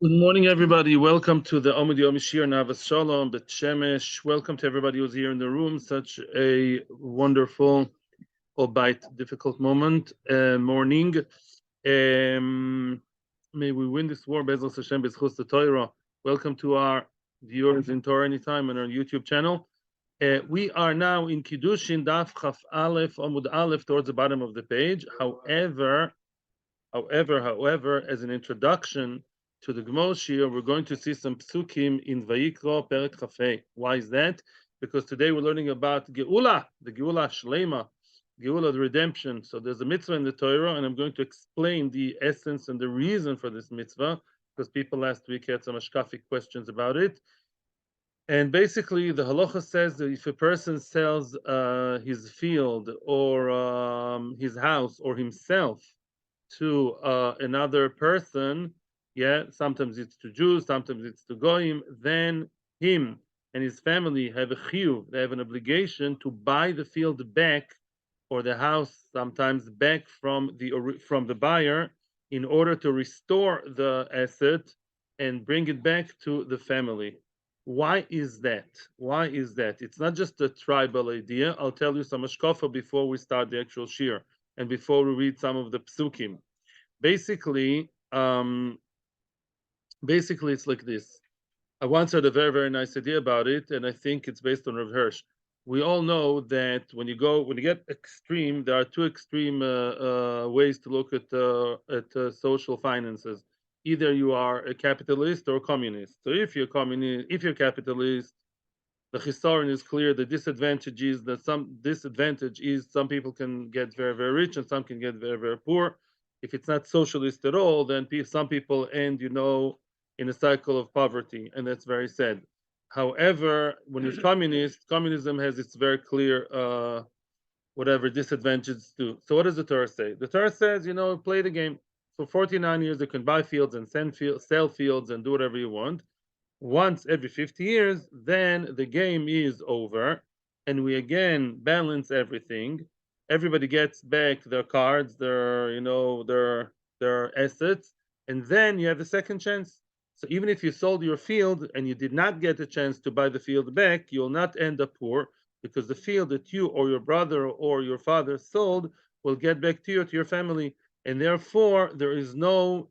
Good morning, everybody. Welcome to the Amud Yomi Shiur Navas Shalom Bet Shemesh. Welcome to everybody who's here in the room. Such a wonderful, albeit difficult morning. May we win this war. Bezos Hashem Bezchus the Torah. Welcome to our viewers in Torah Anytime on our YouTube channel. We are now in Kiddushin Daf Chaf Aleph Amud Aleph towards the bottom of the page. However, as an introduction to the Gemara Shiur, we're going to see some psukim in Vayikra Perek Chafei. Why is that? Because today we're learning about Geula, the Geula Shlema, Geula, the redemption. So there's a mitzvah in the Torah, and I'm going to explain the essence and the reason for this mitzvah, because people last week had some ashkafic questions about it. And basically, the halacha says that if a person sells his field or his house or himself to another person, sometimes it's to Jews, sometimes it's to Goyim, then him and his family have a chiyuv, they have an obligation to buy the field back or the house sometimes back from the buyer in order to restore the asset and bring it back to the family. Why is that? Why is that? It's not just a tribal idea. I'll tell you some ashkafa before we start the actual shiur and before we read some of the psukim. Basically, it's like this. I once heard a very, very nice idea about it, and I think it's based on Rav Hirsch. We all know that when you get extreme, there are two extreme ways to look at social finances. Either you are a capitalist or a communist. So if you're capitalist, the chisaron is clear. The disadvantage is that some people can get very, very rich and some can get very, very poor. If it's not socialist at all, then some people end, in a cycle of poverty, and that's very sad. However, when it's communist, communism has its very clear whatever disadvantages too. So what does the Torah say? The Torah says, play the game. For 49 years, you can buy fields and sell fields and do whatever you want. Once every 50 years, then the game is over, and we again balance everything. Everybody gets back their cards, their assets, and then you have a second chance. So even if you sold your field and you did not get a chance to buy the field back, you'll not end up poor, because the field that you or your brother or your father sold will get back to you, to your family, and therefore there is no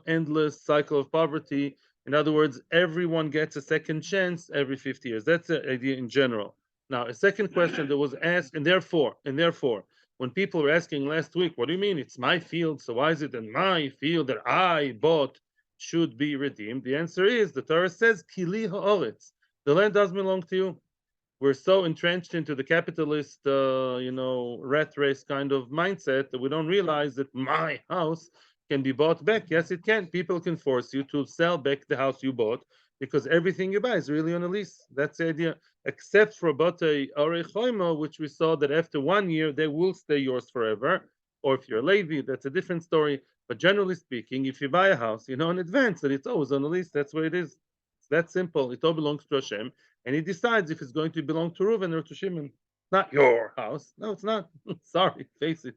endless cycle of poverty. In other words, everyone gets a second chance every 50 years. That's the idea in general. Now, a second question that was asked, and therefore, when people were asking last week, what do you mean? It's my field, so why is it in my field that I bought should be redeemed? The answer is, the Torah says, Kili ha'oretz. The land does belong to you. We're so entrenched into the capitalist, rat race kind of mindset that we don't realize that my house can be bought back. Yes, it can. People can force you to sell back the house you bought because everything you buy is really on a lease. That's the idea. Except for Batei Arei Choimo, which we saw that after 1 year, they will stay yours forever. Or if you're a Levi, that's a different story. But generally speaking, if you buy a house, you know in advance that it's always on a lease. That's where it is. It's that simple. It all belongs to Hashem. And he decides if it's going to belong to Reuven or to Shimon. Not your house. No, it's not. Sorry, face it.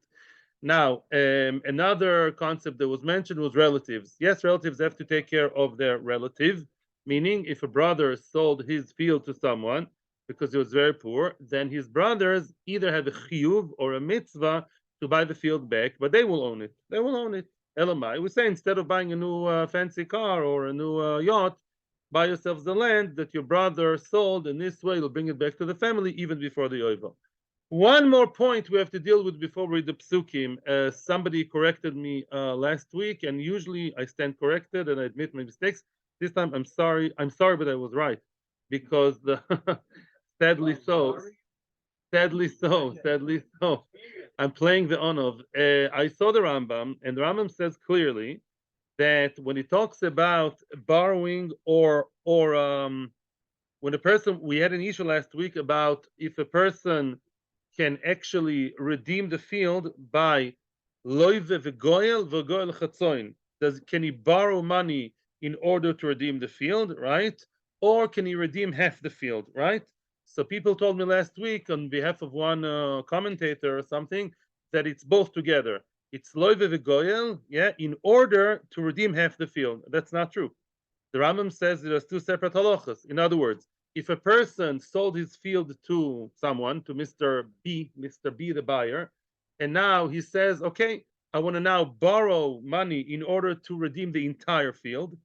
Now, another concept that was mentioned was relatives. Yes, relatives have to take care of their relative, meaning if a brother sold his field to someone because he was very poor, then his brothers either have a chiyuv or a mitzvah to buy the field back, but they will own it. They will own it. Elamai. We say instead of buying a new fancy car or a new yacht, buy yourselves the land that your brother sold, and this way you'll bring it back to the family even before the oivel. One more point we have to deal with before we read the psukim. Somebody corrected me last week, and usually I stand corrected and I admit my mistakes. This time I'm sorry, but I was right, because sadly so, sadly so. I'm playing the Onov. I saw the Rambam, and the Rambam says clearly that when he talks about borrowing or when a person, we had an issue last week about if a person can actually redeem the field by loive v'goyel v'goyel chatzoin. Can he borrow money in order to redeem the field, right? Or can he redeem half the field, right? So people told me last week on behalf of one commentator or something that it's both together. It's loive v'goyel, in order to redeem half the field. That's not true. The Rambam says there's two separate halachas. In other words, if a person sold his field to someone, to Mr. B, the buyer, and now he says, okay, I want to now borrow money in order to redeem the entire field,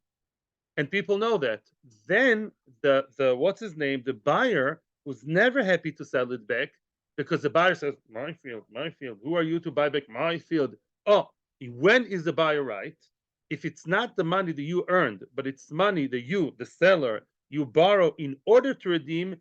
and people know that, then the what's his name, the buyer was never happy to sell it back because the buyer says, my field, my field. Who are you to buy back my field? Oh, when is the buyer right? If it's not the money that you earned, but it's money that you, the seller, you borrow in order to redeem,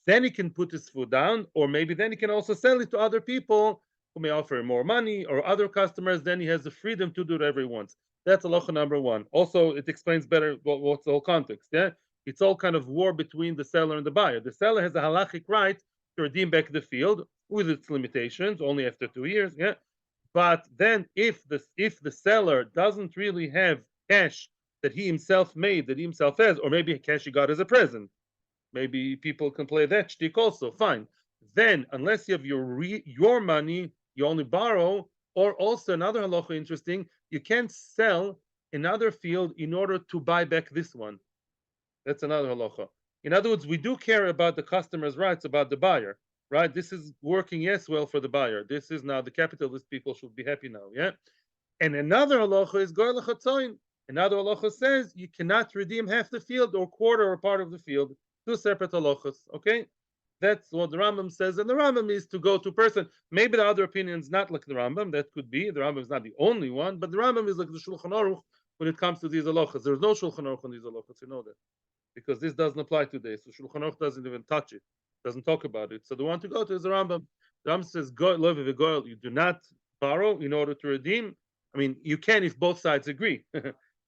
then he can put his foot down, or maybe then he can also sell it to other people who may offer him more money or other customers. Then he has the freedom to do whatever he wants. That's halacha number one. Also, it explains better what's the whole context. Yeah, it's all kind of war between the seller and the buyer. The seller has a halachic right to redeem back the field with its limitations, only after 2 years. Yeah, but then if the seller doesn't really have cash that he himself made, that he himself has, or maybe cash he got as a present, maybe people can play that shtick also. Fine. Then, unless you have your money, you only borrow. Or also another halacha interesting, you can't sell another field in order to buy back this one. That's another halacha. In other words, we do care about the customer's rights, about the buyer, right? This is working, yes, well for the buyer. This is now the capitalist people should be happy now, yeah. And another halacha is goy lechatzoin. Another halacha says you cannot redeem half the field or quarter or part of the field. Two separate halachas. Okay, that's what the Rambam says, and the Rambam is to go to person. Maybe the other opinion is not like the Rambam. That could be. The Rambam is not the only one, but the Rambam is like the Shulchan Aruch when it comes to these halachas. There's no Shulchan Aruch on these halachas. You know that because this doesn't apply today. So Shulchan Aruch doesn't even touch it. Doesn't talk about it. So the one to go to is the Rambam. The Rambam says, you do not borrow in order to redeem. I mean, you can if both sides agree.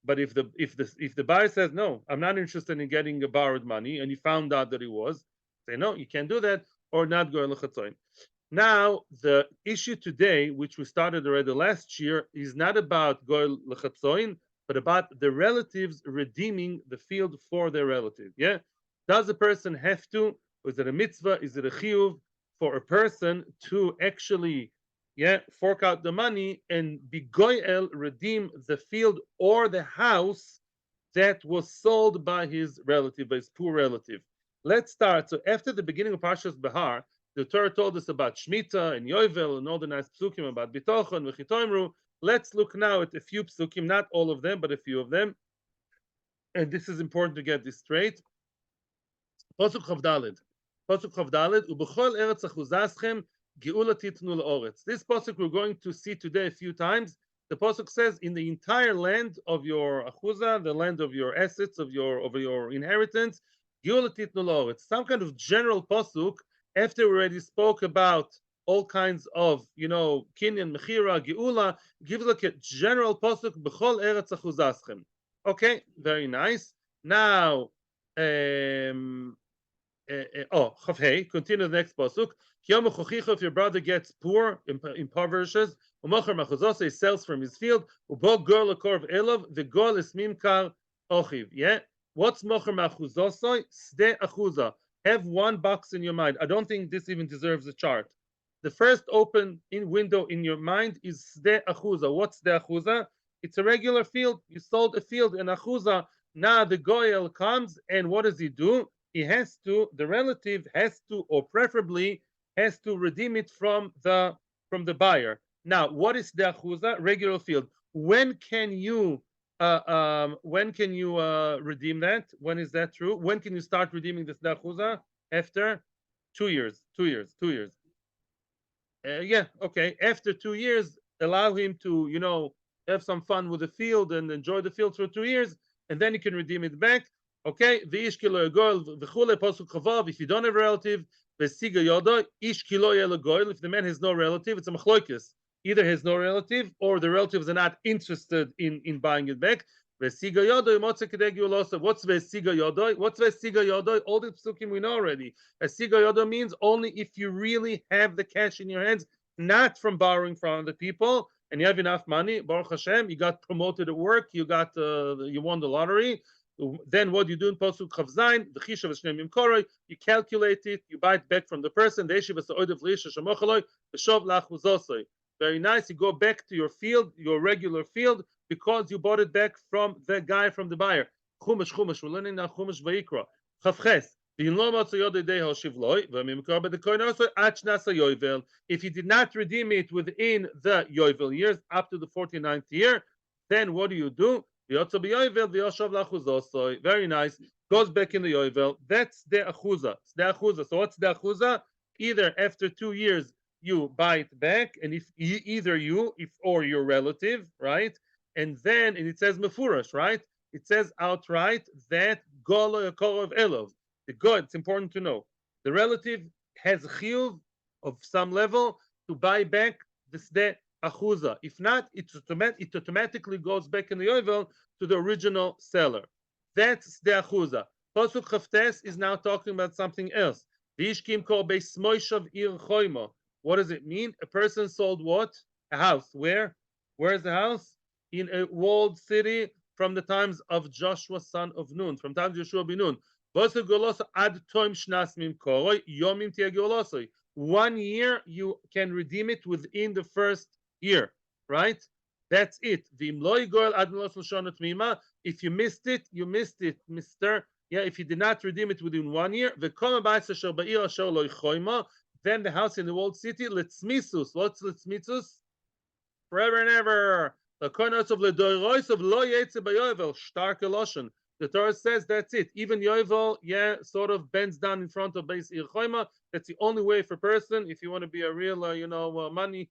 But if the buyer says no, I'm not interested in getting a borrowed money, and you found out that he was, say no, you can't do that, or not go lechatzoin. Now the issue today, which we started already last year, is not about go lechatzoin, but about the relatives redeeming the field for their relative. Yeah, does a person have to? Is it a mitzvah? Is it a chiyuv for a person to actually fork out the money and be goyel, redeem the field or the house that was sold by his relative, by his poor relative? Let's start. So after the beginning of Parshas Behar, the Torah told us about Shemitah and Yovel and all the nice psukim about Bitochon, V'chitoimru. Let's look now at a few psukim, not all of them, but a few of them. And this is important to get this straight. Pasuk Chavdalid. Pasuk Chavdalid. U'b'chol eretz achuzaschem geula titnu la'oretz. This pasuk we're going to see today a few times. The pasuk says, in the entire land of your achuza, the land of your assets, of your inheritance, geula titnu la'oretz. Some kind of general pasuk after we already spoke about all kinds of, kinyan, mechira, geula, gives like a general pasuk, b'chol eretz achuzaschem. Okay, very nice. Now, Chavhei, continue the next pasuk. If your brother gets poor, impoverishes, he sells from his field, the goal is mimkar ochiv. Yeah, what's mocher machuzosoi? Sde achuza. Have one box in your mind. I don't think this even deserves a chart. The first open window in your mind is sde achuza. What's the achuza? It's a regular field. You sold a field in achuza. Now the goyel comes, and what does he do? The relative has to, or preferably has to redeem it from the buyer. Now, what is the achuza? Regular field. When can you redeem that? When is that true? When can you start redeeming this achuza? After 2 years. 2 years. 2 years. Okay. After 2 years, allow him to have some fun with the field and enjoy the field for 2 years, and then you can redeem it back. Okay, if you don't have a relative, if the man has no relative, it's a machloikis. Either has no relative or the relatives are not interested in buying it back. What's vesiga yodoi? What's vesiga yodoi? All the psukim we know already. Vesiga yodoi means only if you really have the cash in your hands, not from borrowing from other people, and you have enough money. Baruch Hashem, you got promoted at work, you won the lottery. Then what you do in Pasuk Chavzayin, the Chishav Shneim Yimkoroi, you calculate it, you buy it back from the person. Very nice. You go back to your field, your regular field, because you bought it back from the guy, from the buyer. Chumash. We're learning now Chumash Vayikra. Chavches. If you did not redeem it within the Yovel years up to the 49th year, then what do? Very nice. Goes back in the Yovel. That's the achuza. So what's the achuza? Either after 2 years you buy it back, and if either you, if or your relative, right? And it says mefurash, right? It says outright that golo yakorov elov. The good, it's important to know. The relative has a chiyuv of some level to buy back the sde achuza. If not, it automatically goes back in the yovel to the original seller. That's the achuza. Pasuk Chavtes is now talking about something else. V'ishkim kol beis moishav ir choimo. What does it mean? A person sold what? A house. Where? Where's the house? In a walled city from the times of Joshua son of Nun, from times of Yeshua ben Nun. 1 year you can redeem it within the first year, right? That's it. If you missed it, you missed it, mister. Yeah, if you did not redeem it within 1 year, then the house in the walled city, what's letzmitzus? Forever and ever. The Torah says that's it. Even Yovel, sort of bends down in front of Beis Ir Choima. That's the only way for a person. If you want to be a real, money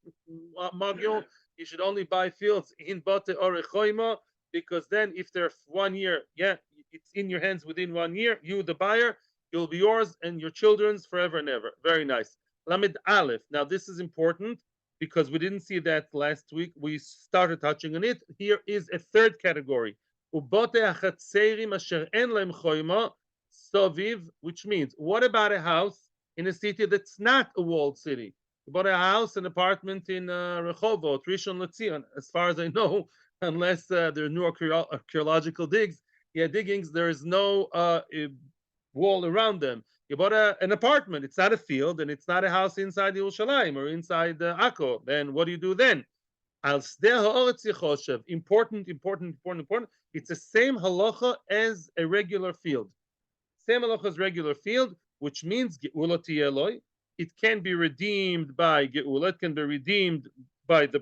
mogul, you should only buy fields in Bate or Choima, because then if they're 1 year, it's in your hands within 1 year. You, the buyer, you'll be yours and your children's forever and ever. Very nice. Lamed Aleph. Now this is important because we didn't see that last week. We started touching on it. Here is a third category. Which means, what about a house in a city that's not a walled city? You bought a house, an apartment in Rehovot, Rishon LeZion. As far as I know, unless there are new archaeological diggings, there is no wall around them. You bought an apartment. It's not a field, and it's not a house inside Yerushalayim or inside Akko. Then what do you do then? Important. It's the same halacha as a regular field. Same halacha as regular field, which means it can be redeemed by geula. It can be redeemed by the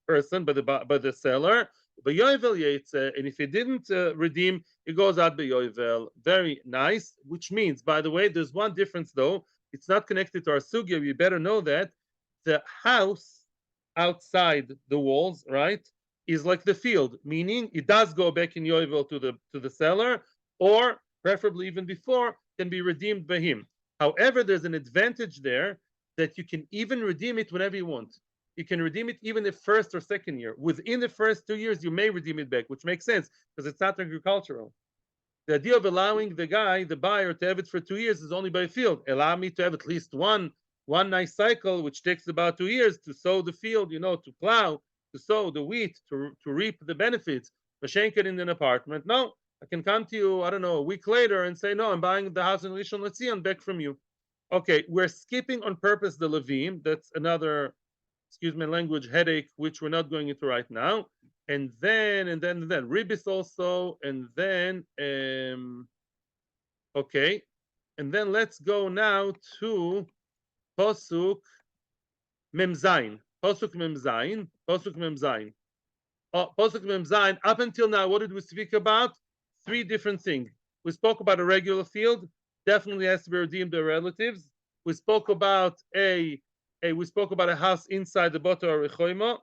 person, by the seller. And if it didn't redeem, it goes out by yovel. Very nice. Which means, by the way, there's one difference though. It's not connected to our sugya. You better know that the house outside the walls, right, is like the field, meaning it does go back in yovel to the seller, or preferably even before, can be redeemed by him. However, there's an advantage there that you can even redeem it whenever you want. You can redeem it even the first or second year. Within the first 2 years, you may redeem it back, which makes sense because it's not agricultural. The idea of allowing the buyer, to have it for 2 years is only by field. Allow me to have at least one nice cycle, which takes about 2 years to sow the field, to plow, to sow the wheat, to reap the benefits. Mashenket in an apartment. No, I can come to you, I don't know, a week later and say, no, I'm buying the house in Rishon LeZion back from you. Okay, we're skipping on purpose the Levim. That's another, excuse my language, headache, which we're not going into right now. And then Ribis also, and then, okay. And then let's go now to Posuk Memzain. Posuk Memzain. Up until now, what did we speak about? 3 different things. We spoke about a regular field, definitely has to be redeemed by relatives. We spoke about a house inside the Bota or Rechoima.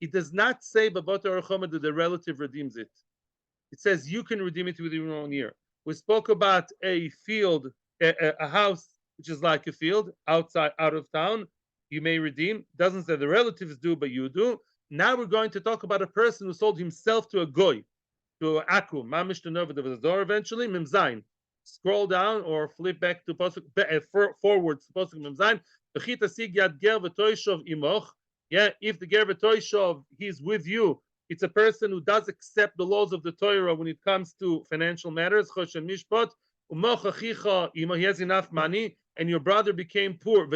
It does not say by Bota or Rechoima that the relative redeems it. It says you can redeem it within 1 year. We spoke about a field, a house which is like a field out of town. You may redeem. Doesn't say the relatives do, but you do. Now we're going to talk about a person who sold himself to a goy, to Aku, Mamish to Nova Devazor eventually, Memzain. Scroll down or flip back to forwards to Posuk Memzain. If the ger v'toishov, he's with you, it's a person who does accept the laws of the Torah when it comes to financial matters. Choshen mishpat. He has enough money, and your brother became poor.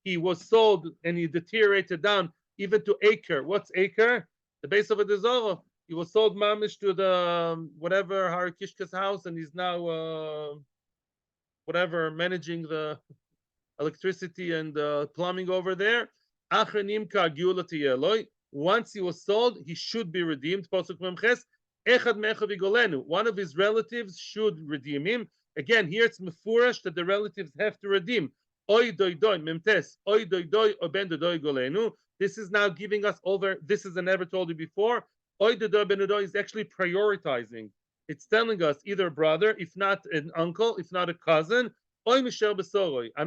He was sold and he deteriorated down even to acre. What's acre? The base of a desoro. He was sold mamish to the whatever Harakishka's house, and he's now whatever managing the electricity and plumbing over there. Once he was sold, he should be redeemed. One of his relatives should redeem him. Again, here it's mefurash that the relatives have to redeem. This is now giving us over. This is I never told you before. Is actually prioritizing. It's telling us either a brother, if not an uncle, if not a cousin, I'm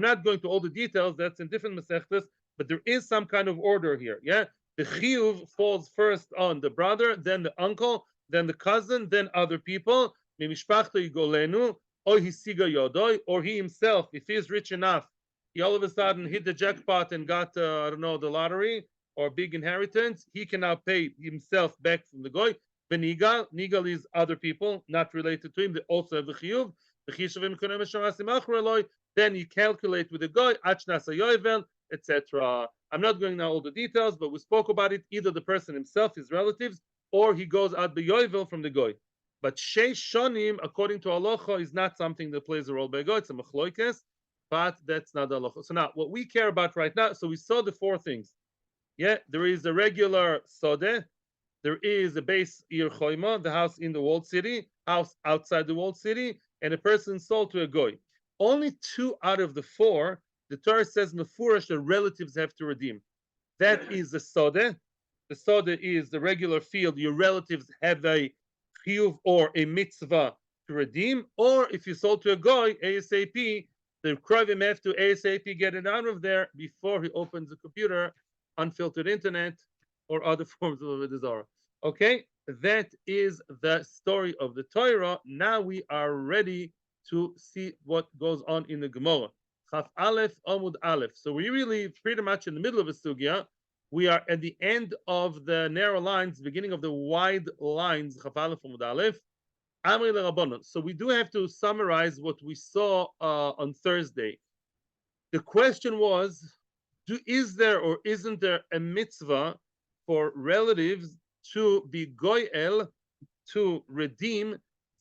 not going to all the details. That's in different masechtas, but there is some kind of order here. Yeah, the chiyuv falls first on the brother, then the uncle, then the cousin, then other people. Or he himself, if he is rich enough, he all of a sudden hit the jackpot and got I don't know, the lottery or big inheritance. He can now pay himself back from the goy. Benigal, nigal is other people not related to him. They also have the chiyuv. Then you calculate with the guy, etc. I'm not going now all the details, but we spoke about it. Either the person himself, his relatives, or he goes out b'yovel from the guy. But sheish shonim, according to halacha, is not something that plays a role by God. It's a machloikes, but that's not the halacha. So now, what we care about right now, so we saw the four things. Yeah, there is a regular sodeh. There is a base ir choima, the house in the walled city, house outside the walled city, and a person sold to a goy. Only 2 out of the 4, the Torah says mefurash, the relatives have to redeem. That is the sodeh. The sodeh is the regular field. Your relatives have a chiyuv or a mitzvah to redeem. Or if you sold to a goy, ASAP, the krovim have to ASAP get it out of there before he opens the computer, unfiltered internet, or other forms of a desire. Okay, that is the story of the Torah. Now we are ready to see what goes on in the Gemara. Chaf Aleph, Amud Aleph. So we really pretty much in the middle of a sugya. We are at the end of the narrow lines, beginning of the wide lines. Chaf Aleph, Amud Aleph. Amri leRabbanon. So we do have to summarize what we saw on Thursday. The question was, is there or isn't there a mitzvah for relatives to be goyel, to redeem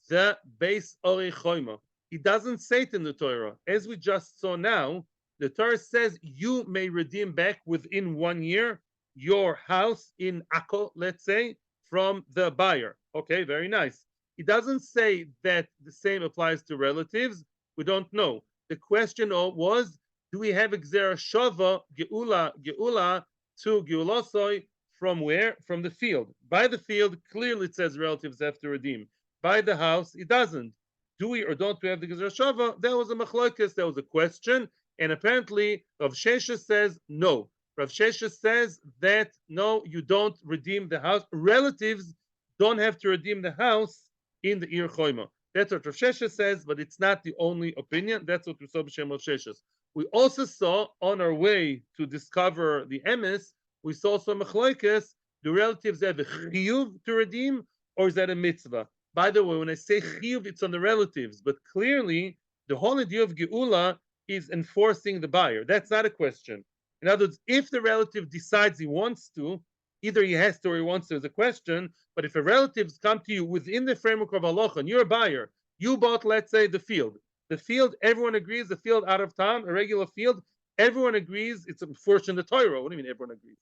the base orei choima? It doesn't say it in the Torah. As we just saw now, the Torah says you may redeem back within 1 year your house in Akko, let's say, from the buyer. Okay, very nice. It doesn't say that the same applies to relatives. We don't know. The question was, do we have Gzera Shava, Geula to Geulosoi, from where? From the field. By the field, clearly it says relatives have to redeem. By the house, it doesn't. Do we or don't we have the Gzera Shava? That was a machlokes, that was a question. And apparently, Rav Sheshes says no. Rav Sheshes says that no, you don't redeem the house. Relatives don't have to redeem the house in the Ir Choima. That's what Rav Sheshes says, but it's not the only opinion. That's what we saw b'Shem Rav Sheshes. We also saw on our way to discover the emes, we saw some machlokes. Do relatives have a chiyuv to redeem, or is that a mitzvah? By the way, when I say chiyuv, it's on the relatives, but clearly the whole idea of geula is enforcing the buyer. That's not a question. In other words, if the relative decides he wants to, either he has to or he wants to is a question. But if a relatives come to you within the framework of halacha, and you're a buyer, you bought, let's say, the field. The field, everyone agrees, the field out of town, a regular field, everyone agrees it's a fortune in the Torah. What do you mean everyone agrees?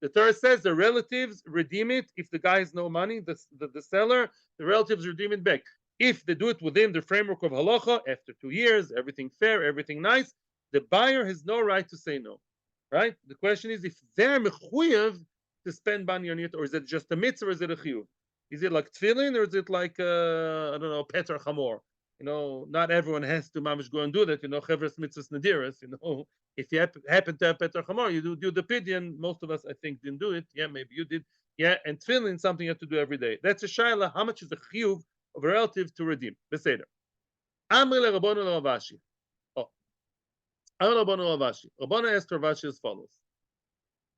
The Torah says the relatives redeem it. If the guy has no money, the seller, the relatives redeem it back. If they do it within the framework of halacha, after 2 years, everything fair, everything nice, the buyer has no right to say no. Right? The question is if they're mechuyev to spend money on it, or is it just a mitzvah, or is it a chiyuv? Is it like tefillin, or is it like, I don't know, Peter Chamor? You know, not everyone has to mamish go and do that. You know, chevres mitzvahs nadiras. You know, if you happen to have Peter Chamor, you do the pidyon. Most of us, I think, didn't do it. Yeah, maybe you did. Yeah, and tefillin is something you have to do every day. That's a shaila. How much is the chiyuv of a relative to redeem? Beseder. Amri leRabbanu leRav Ashi. Oh, Amri leRabbanu leRav Ashi. Rabbanu asked Rav Ashi as follows.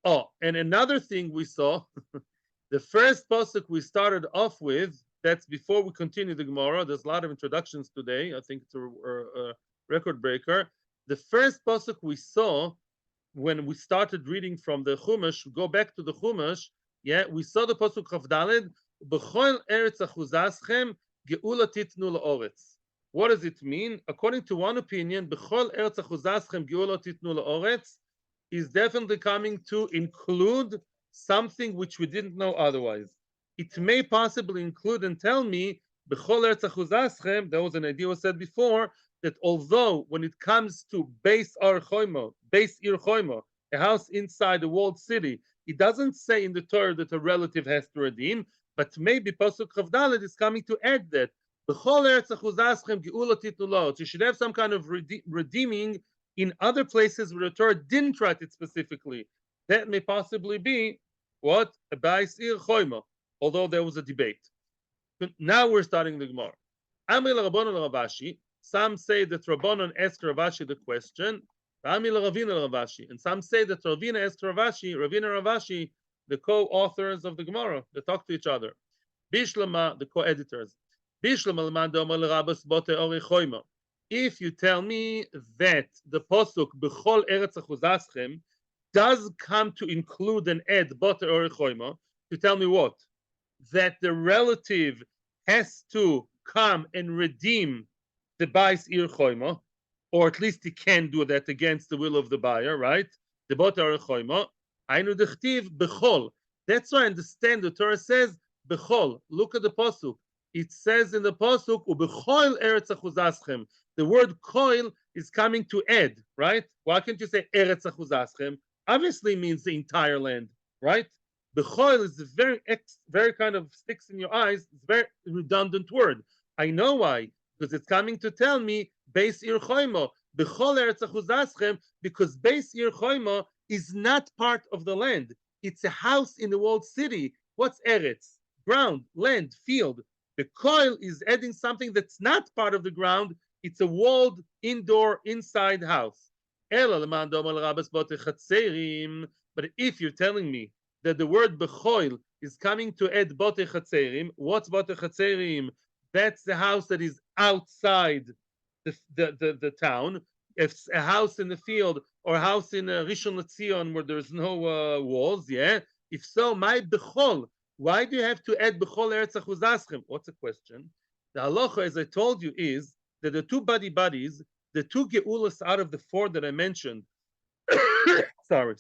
Oh, and another thing we saw, the first pasuk we started off with. That's before we continue the Gemara. There's a lot of introductions today. I think it's a record breaker. The first pasuk we saw when we started reading from the Chumash, go back to the Chumash. Yeah, we saw the pasuk of Daled. B'chol eretz achuzaschem geula titnu la'oretz. What does it mean? According to one opinion, B'chol eretz achuzaschem geula titnu la'oretz is definitely coming to include something which we didn't know otherwise. It may possibly include and tell me, B'chol eretz achuzaschem, that was an idea was said before, that although when it comes to base Ir Choimo, a house inside a walled city, it doesn't say in the Torah that a relative has to redeem, but maybe Pasuk Chavdalet is coming to add that. You should have some kind of redeeming in other places where the Torah didn't write it specifically. That may possibly be what? A bais ir choima, although there was a debate. But now we're starting the Gemara. Some say that Rabbanon asked Ravashi the question, and some say that Ravina asked Ravashi, the co-authors of the Gemara, they talk to each other. Bishlama, the co-editors. If you tell me that the posuk b'chol eretz achuzaschem does come to include and add boter or choima, to tell me what? That the relative has to come and redeem the bais ir choima, or at least he can do that against the will of the buyer, right? The boter or choima. Ainu dechtiv b'chol. That's why I understand the Torah says b'chol. Look at the posuk. It says in the pasuk, "Ubechoil eretz achuzaschem." The word "koil" is coming to add, right? Why can't you say eretz achuzaschem? Obviously means the entire land, right? Bechoil is a very kind of sticks in your eyes. It's a very redundant word. I know why, because it's coming to tell me Beis Ir Choimo, Bechol eretz achuzaschem, because Beis Ir Choimo is not part of the land. It's a house in the walled city. What's eretz? Ground, land, field. The coil is adding something that's not part of the ground. It's a walled indoor inside house. But if you're telling me that the word bechoil is coming to add bote chatzerim, what's bote chatzerim? That's the house that is outside the town. If a house in the field or a house in Rishon LeZion where there's no walls, yeah. If so, my bechol. Why do you have to add b'chol eretz achuzaschem? What's the question? The halacha, as I told you, is that the two buddies, the two geulas out of the four that I mentioned, sorry,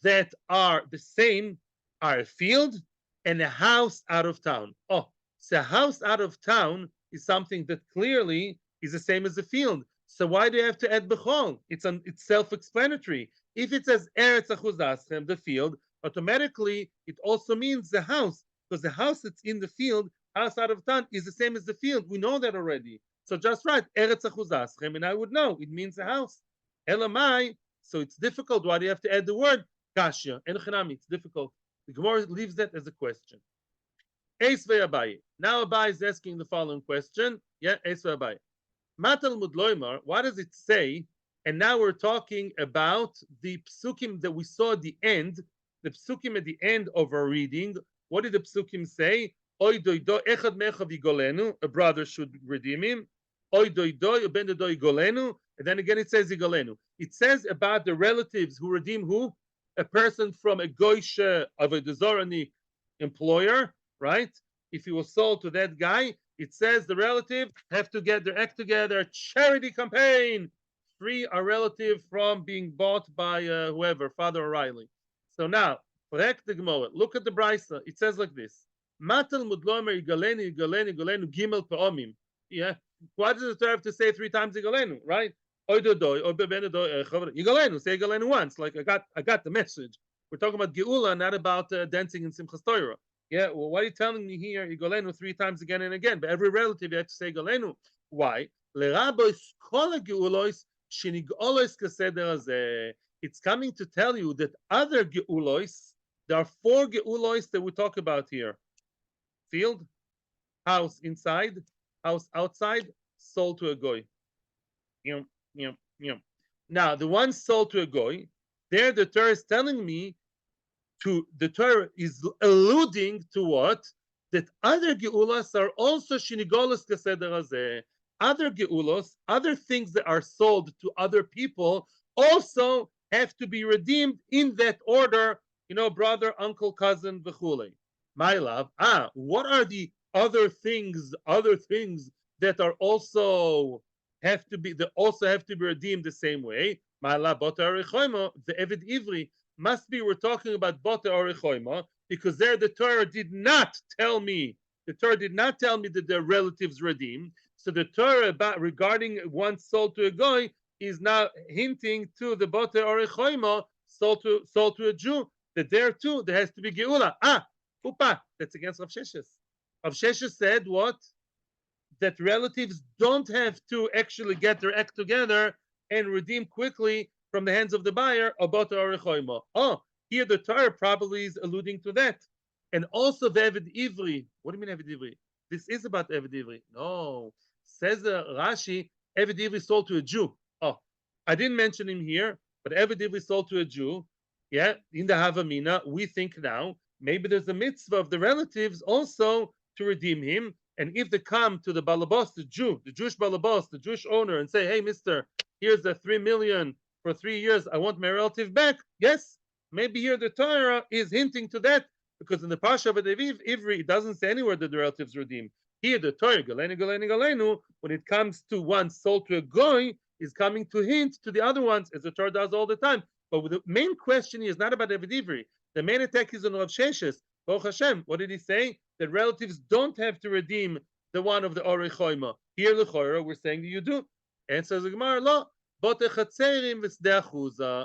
that are the same, are a field and a house out of town. Oh, so a house out of town is something that clearly is the same as a field. So why do you have to add b'chol? It's self-explanatory. If it says eretz achuzaschem, the field, automatically it also means the house, because the house that's in the field, house out of town, is the same as the field. We know that already. So just right, eretz achuzaschem, and I would know it means a house. Elamai, so it's difficult. Why do you have to add the word kashya? Enochinami, it's difficult. The Gemara leaves that as a question. Eis ve'abaye. Now Abaye is asking the following question. Yeah, Eis ve'abaye. Matal mudloimar. What does it say? And now we're talking about the psukim that we saw at the end. The psukim at the end of our reading. What did the psukim say? Oy doido echad mechav yigolenu. A brother should redeem him. Oy doido ben doido yigolenu. And then again it says yigolenu. It says about the relatives who redeem who? A person from a goyish of a dezorani employer, right? If he was sold to that guy, it says the relative have to get their act together. Charity campaign. Free a relative from being bought by whoever, Father O'Reilly. So now, look at the Brisa. It says like this: Matal mudlomer yigalenu gimel pe'omim. Yeah. Why does the Torah have to say 3 times yigalenu? Right? Yigalenu. Say yigalenu once. Like I got the message. We're talking about geula, not about dancing in Simchas Torah. Yeah. Well, why are you telling me here yigalenu 3 times again and again? But every relative you have to say yigalenu. Why? Lerabois kol geulois shenigolois kaseder hazeh. It's coming to tell you that other geulois, there are 4 geulois that we talk about here. Field, house inside, house outside, sold to a goy. Now, the one sold to a goy, there the Torah is telling me the Torah is alluding to what? That other geulos are also shinigolos kaseder hazeh. Other geulos, other things that are sold to other people, also have to be redeemed in that order, brother, uncle, cousin, v'chule. my love. What are the other things that are also have to be redeemed the same way? My love, bota orechoimo, the Eved Ivri must be. We're talking about bota orechoimo because there the Torah did not tell me. The Torah did not tell me that their relatives redeemed. So the Torah about regarding one sold to a goy is now hinting to the bota orechoimo sold to a Jew, that there too there has to be geula. Upa, that's against Rav Sheshes. Rav Sheshes said what? That relatives don't have to actually get their act together and redeem quickly from the hands of the buyer about the orechoimo. Here the Torah probably is alluding to that. And also the Eved Ivri. What do you mean Eved Ivri? This is about Eved Ivri. No. Says Rashi, Eved Ivri sold to a Jew. I didn't mention him here, but Eved Ivri sold to a Jew. Yeah, in the Havamina, we think now maybe there's a mitzvah of the relatives also to redeem him. And if they come to the balabos, the Jewish balabos, the Jewish owner, and say, "Hey, Mister, here's the 3 million for 3 years. I want my relative back." Yes, maybe here the Torah is hinting to that because in the Pasha of Ivri, it doesn't say anywhere that the relatives redeem. Here the Torah, Galenu, when it comes to one sold to a goy, is coming to hint to the other ones, as the Torah does all the time. But the main question is not about Eved Ivri. The main attack is on Rav Sheshes. Baruch Hashem, what did he say? That relatives don't have to redeem the one of the Orei Choima. Here, L'chora, we're saying that you do. And says the Gemara, lo,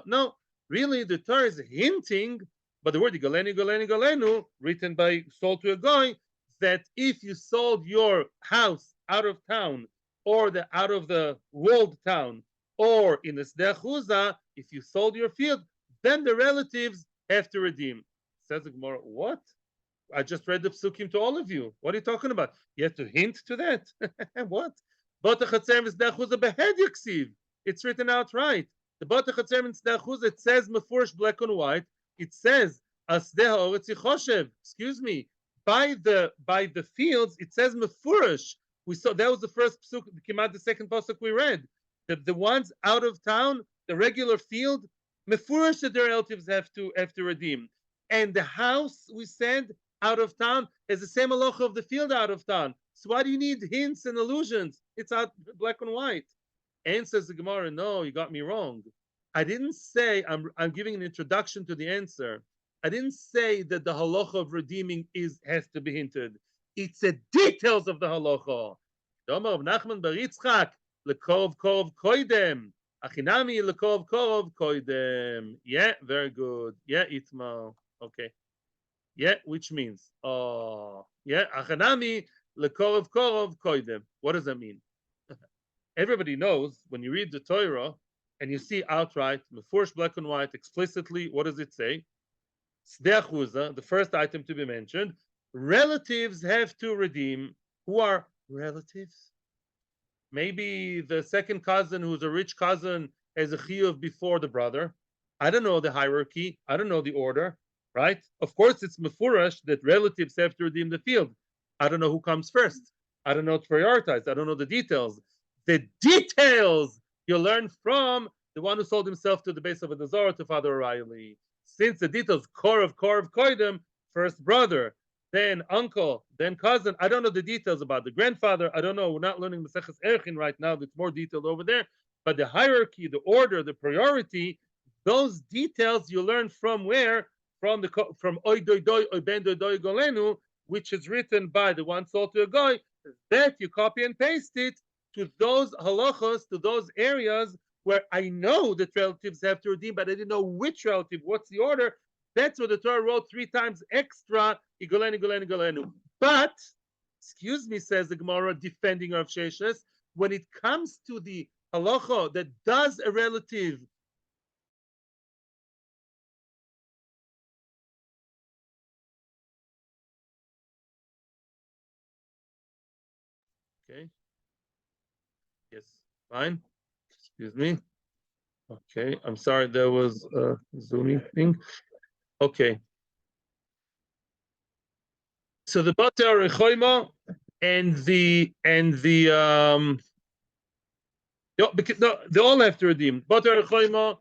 no, really, the Torah is hinting, but the word Galenu, written by sold to a guy, that if you sold your house out of town, or out of the walled town, or in the Sdei Chuza, if you sold your field, then the relatives have to redeem. Says the Gemara, what? I just read the psukim to all of you. What are you talking about? You have to hint to that. What? It's written out right. The Bata Chatzer and Sdei Chuza, it says mefurish black and white. It says excuse me. By the fields, it says mefurish. We saw that was the first psuk, came out the second pasuk we read. The ones out of town, the regular field, mefurish that their relatives have to redeem. And the house, we said, out of town is the same halacha of the field out of town. So why do you need hints and allusions? It's out black and white. And says the Gemara, no, you got me wrong. I didn't say, I'm giving an introduction to the answer. I didn't say that the halacha of redeeming has to be hinted. It's the details of the halacha. Domer of Nachman bar Yitzchak, lekorov korov koidem. Achinami lekorov korov koidem. Yeah, very good. Yeah, Itmar. Okay. Yeah, which means, yeah, achinami lekorov korov koidem. What does that mean? Everybody knows when you read the Torah and you see outright, mefurish black and white, explicitly, what does it say? Sdei Chuza, the first item to be mentioned, relatives have to redeem. Who are relatives? Maybe the second cousin who's a rich cousin has a chiyuv before the brother. I don't know the hierarchy. I don't know the order, right? Of course, it's mefurish that relatives have to redeem the field. I don't know who comes first. I don't know to prioritize. I don't know the details. The details you learn from the one who sold himself to the base of a Dazara to Father O'Reilly. Since the details, Korov Koidem, first brother, then uncle, then cousin. I don't know the details about the grandfather. I don't know. We're not learning Maseches Erchin right now. It's more detailed over there. But the hierarchy, the order, the priority, those details you learn from where? From Oy Doi Doi, Oy Ben Doi Doi Golenu, which is written by the one sold to a guy. That you copy and paste it to those halachos, to those areas where I know that relatives have to redeem, but I didn't know which relative, what's the order. That's what the Torah wrote 3 times extra, Igolenu. But, excuse me, says the Gemara, defending Rav Sheshes, when it comes to the halacha that does a relative okay, yes, fine, excuse me. Okay, I'm sorry, there was a zooming thing. Okay. So the Bate Rechoima and the because they all have to redeem. Bate Rechoima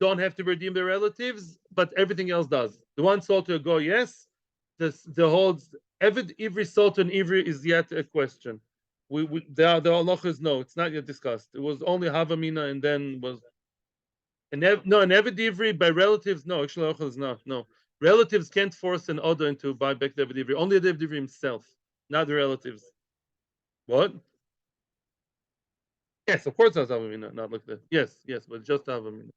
don't have to redeem their relatives, but everything else does. The one sold to a go, yes. the whole Eved Ivri Sultan Ivri is yet a question. The halacha is no, it's not yet discussed. It was only Havamina and then was an Eved Ivri by relatives. No, actually, halacha is not. No, relatives can't force an Odo into buy back the Eved Ivri. Only the Eved Ivri himself, not the relatives. What? Yes, of course, that's Havamina, not like that. Yes, yes, but just Havamina.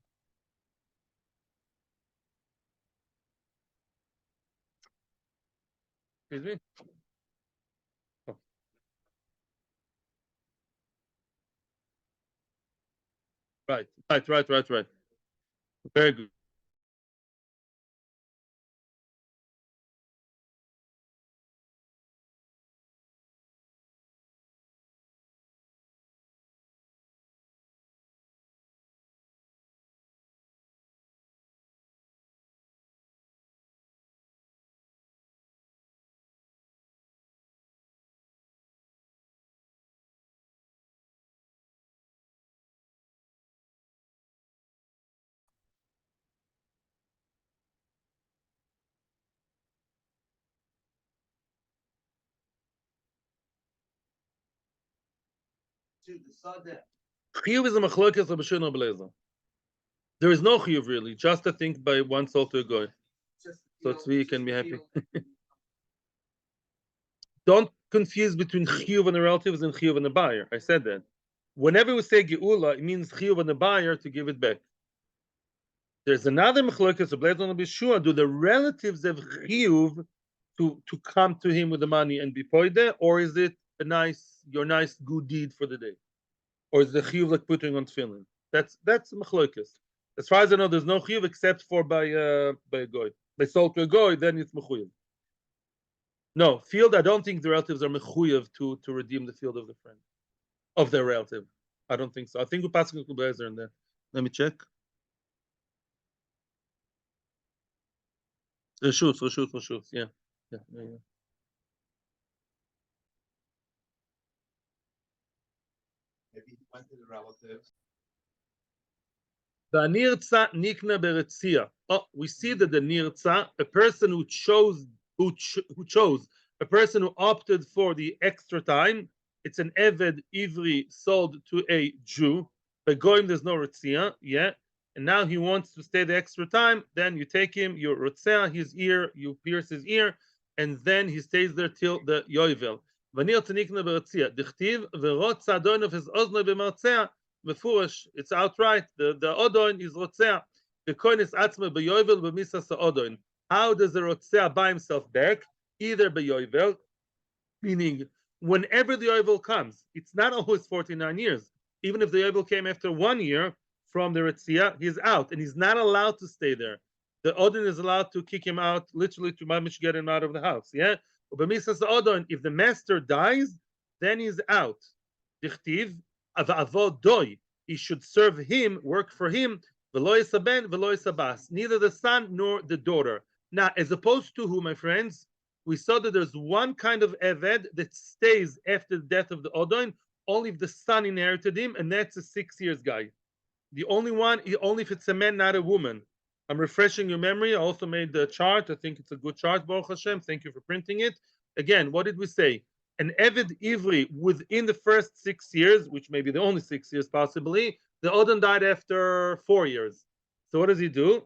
Excuse me. Oh, right. Very good. Chiyuv is a machlokes of B'shir Nobeleza. There is no chiyuv really, just a thing by one soul to a goy. So Tzvi can be happy. Don't confuse between chiyuv and the relatives and chiyuv and the buyer. I said that. Whenever we say geula, it means chiyuv and the buyer to give it back. There's another machlokes of Blazon and Bishua. Do the relatives have chiyuv to come to him with the money and be poide, or is it your nice good deed for the day? Or is the chiyuv like putting on tefillin? That's machlokes. As far as I know, there's no chiyuv except for by a goy. By sold to a goy, then it's mechuyev. No field. I don't think the relatives are mechuyev to redeem the field of the friend of their relative. I don't think so. I think we're passing Kubezer in there. Let me check. Reshus. Yeah. Maybe he went to the relatives. The nirtza nikna beretzia. Oh, we see that the nirtza, a person who chose, a person who opted for the extra time, it's an eved ivri sold to a Jew. By goyim, there's no retzia, yeah. And now he wants to stay the extra time. Then you take him, you rotzea his ear, you pierce his ear, and then he stays there till the yoivel. V'nirtza nikna beretzia. Dichtiv v'rotza adon of his ozno b'martzea. Mefurish, it's outright. The Odon is Rotzea. The coin is Atzma Beyovel B'misas Odon. How does the Rotzea buy himself back? Either Beyovel, meaning whenever the Yovel comes, it's not always 49 years. Even if the Yovel came after 1 year from the Rotzea, he's out and he's not allowed to stay there. The Odon is allowed to kick him out, literally to mamish get him out of the house. Yeah? B'misas Odon, if the master dies, then he's out. Dichtiv, he should serve him, work for him, neither the son nor the daughter. Now, as opposed to who, my friends, we saw that there's one kind of eved that stays after the death of the Odon, only if the son inherited him, and that's a 6 years guy. The only one, only if it's a man, not a woman. I'm refreshing your memory. I also made the chart. I think it's a good chart, Baruch Hashem. Thank you for printing it. Again, what did we say? An Eved Ivri within the first 6 years, which may be the only 6 years possibly, the Odin died after 4 years. So what does he do?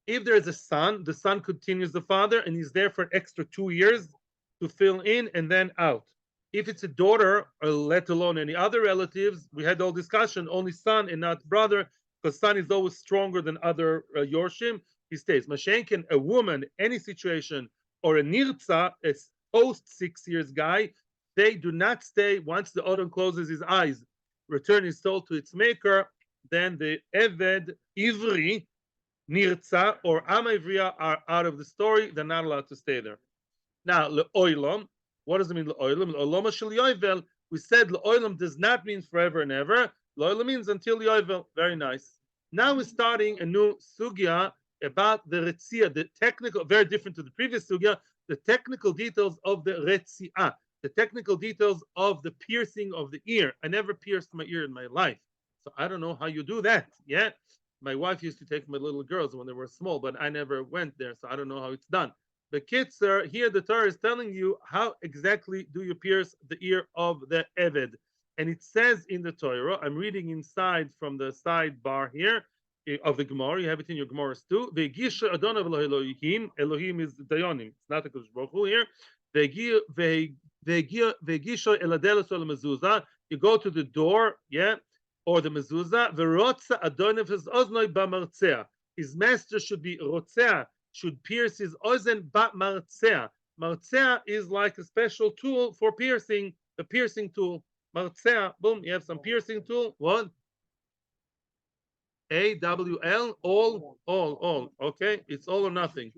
If there is a son, the son continues the father and he's there for an extra 2 years to fill in and then out. If it's a daughter, or let alone any other relatives, we had all discussion, only son and not brother, because son is always stronger than other Yorshim. He stays. Mashenkin, a woman, any situation, or a Nirtza, a post 6 years guy, they do not stay. Once the Odin closes his eyes, return his soul to its maker, then the Eved, Ivri, Nirtza, or Am Ivriya are out of the story. They're not allowed to stay there. Now, Le'oilam, what does it mean, Le'oilam? Le'olama shel Yovel, we said Le'oilam does not mean forever and ever. Le'oilam means until Yovel. Very nice. Now we're starting a new sugya about the Retzia, the technical, very different to the previous sugya, the technical details of the Retzia, the technical details of the piercing of the ear. I never pierced my ear in my life, so I don't know how you do that. Yeah, my wife used to take my little girls when they were small, but I never went there, so I don't know how it's done. The Kitzer, here the Torah is telling you how exactly do you pierce the ear of the Eved. And it says in the Torah, I'm reading inside from the sidebar here of the Gemara, you have it in your Gemaras too. Ve'gisha Adonav Elohim, Elohim is the Dayanim, it's not the Kodesh Baruch Hu here. Ve'gisha Eladelos Ol Mezuzah, you go to the door, yeah, or the Mezuzah. Ve'rotza Adonav his Oznoi B'martzea. His master should be Rotzea, should pierce his ozen ba martzea. Martzea is like a special tool for piercing, a piercing tool. Martzea, boom, you have some piercing tool. What? AWL, all. Okay, it's all or nothing.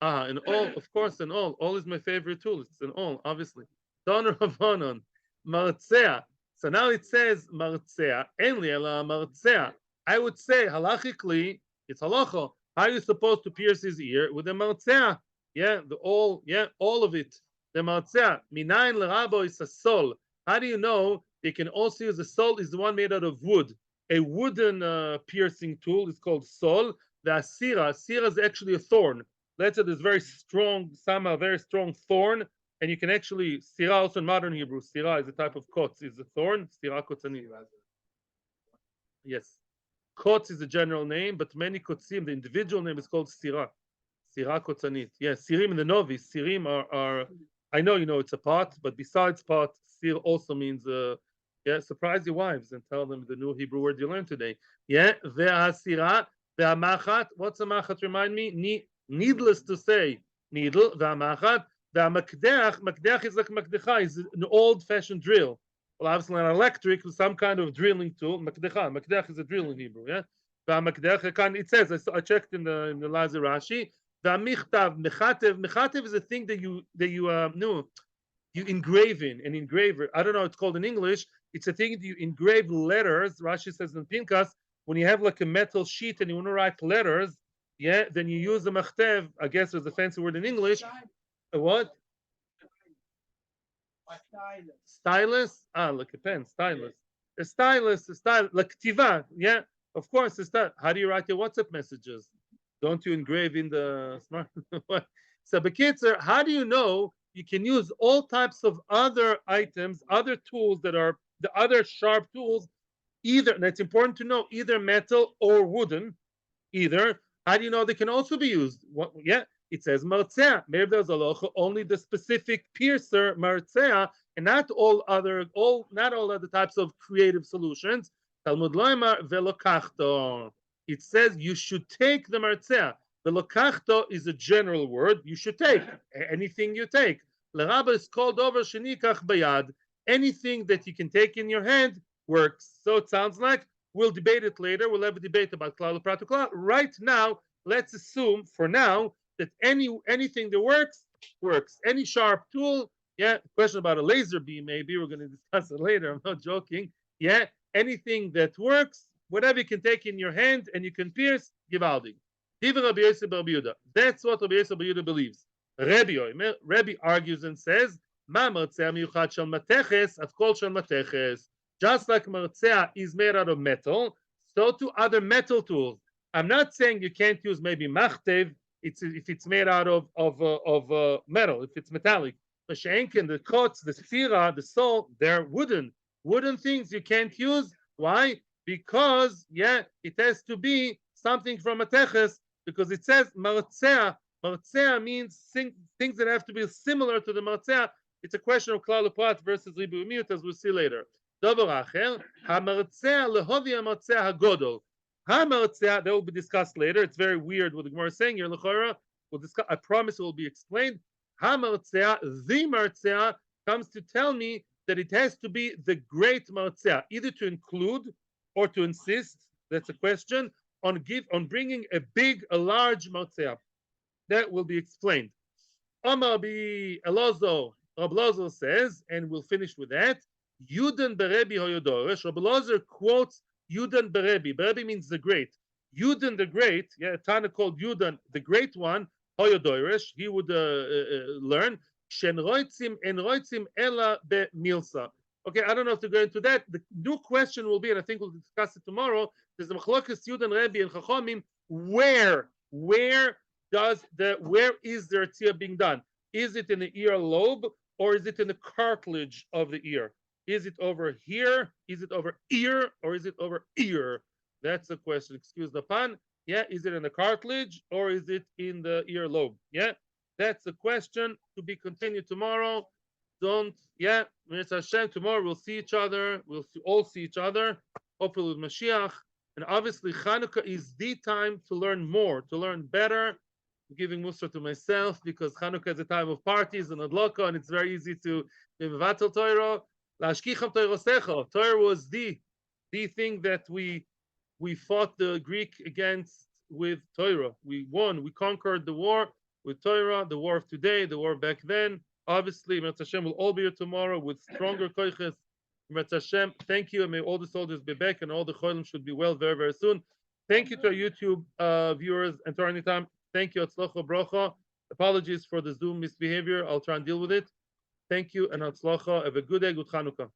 And all, of course, and all. All is my favorite tool. It's an all, obviously. Donor of Onon, Martzea. So now it says Martzea, Enli ala Martzea. I would say halachically, it's halacha. How are you supposed to pierce his ear? With the martzea? Yeah, all of it. The martzea. Minayin l'rabo is a sol. How do you know they can also use the sol is the one made out of wood? A wooden piercing tool is called sol. The asira is actually a thorn. Let's say there's very strong, somehow very strong thorn, and you can actually, sira also in modern Hebrew, sira is a type of kotz, is a thorn, sira kotzani. Yes. Kotz is a general name, but many kotzim, the individual name is called sira. Sira kotzanit. Yes, sirim in the novice. Sirim are I know you know it's a pot, but besides pot, sir also means surprise your wives and tell them the new Hebrew word you learned today. Yeah, ve'asira, ve'amachat. What's a machat? Remind me. Needless to say, needle, ve'amachat, ve'amakdeach. Makdeach is like makdecha, is an old-fashioned drill. Well, obviously an electric with some kind of drilling tool. Makdech is a drill in Hebrew, yeah. It says, I checked in the Lazer Rashi. Mechatev is a thing that you engrave in an engraver. I don't know, it's called in English. It's a thing that you engrave letters. Rashi says in Pinkas, when you have like a metal sheet and you want to write letters, yeah, then you use a mechatev. I guess there's a fancy word in English. A what? Stylus? Like a pen, stylus. A stylus, like tiva, yeah. Of course, how do you write your WhatsApp messages? Don't you engrave in the smart? So, Bekitzer, how do you know you can use all types of other items, other tools that are the other sharp tools, either, and it's important to know, either metal or wooden, either. How do you know they can also be used? Yeah. It says martzea. Maybe there's only the specific piercer martzea, and not all other types of creative solutions. Talmud loymar velokachto. It says you should take the martzea. Velokachto is a general word. You should take anything you take. L'rabba is called over shenikach bayad. Anything that you can take in your hand works. So it sounds like we'll debate it later. We'll have a debate about klal uprat klal. Right now, let's assume for now that anything that works. Any sharp tool, yeah. Question about a laser beam, maybe we're going to discuss it later. I'm not joking. Yeah, anything that works, whatever you can take in your hand and you can pierce, givaldi. That's what Rabbi Yosef Bar Yehuda believes. Rabbi argues and says, just like martzea is made out of metal, so too other metal tools. I'm not saying you can't use maybe machtev. If it's made out of metal, if it's metallic. The shenken, the kots, the sphira, the sol, they're wooden things you can't use. Why? Because it has to be something from a teches, because it says martzea. Martzea means things that have to be similar to the martzea. It's a question of klal uprat versus ribu miut, as we'll see later. Davar acher, hamartzea lehovi hamartzea hagodol. That will be discussed later. It's very weird what the Gemara is saying here. We'll discuss. I promise it will be explained. The martzea comes to tell me that it has to be the great martzea, either to include or to insist. That's a question on bringing a large martzea. That will be explained. Amar bi Elazar says, and we'll finish with that. Yuden berebi hoyodoresh. Rabbi Elazar quotes Yudan Berebi. Berebi means the great. Yudan the great, Tana called Yudan the great one, Hoyodoresh, he would learn. Shen roitzim en roitzim ela be milsa. Okay, I don't know if to go into that. The new question will be, and I think we'll discuss it tomorrow, there's a machlokas Yudan Rebbe and Chachomim, where where is the Artzia being done? Is it in the ear lobe or is it in the cartilage of the ear? Is it over here? Is it over ear or is it over ear? That's the question. Excuse the pun. Yeah, is it in the cartilage or is it in the ear lobe? Yeah, that's the question to be continued tomorrow. Don't, yeah, Mirza Hashem, tomorrow we'll see each other. All see each other, hopefully with Mashiach. And obviously, Chanukah is the time to learn more, to learn better. I'm giving Musar to myself because Chanukah is a time of parties and adlaka, and it's very easy to be mevatel Torah. Lashkicham Torah secha. Torah was the thing that we fought the Greek against with Torah. We won. We conquered the war with Torah, the war of today, the war back then. Obviously, Mirza Hashem will all be here tomorrow with stronger koiches. Mirza Hashem, thank you, and may all the soldiers be back, and all the cholim should be well very, very soon. Thank you to our YouTube viewers and to anytime. Thank you, Atzlocha Brocha. Apologies for the Zoom misbehavior. I'll try and deal with it. Thank you, and Atzlocha. Have a good day, good Chanukah.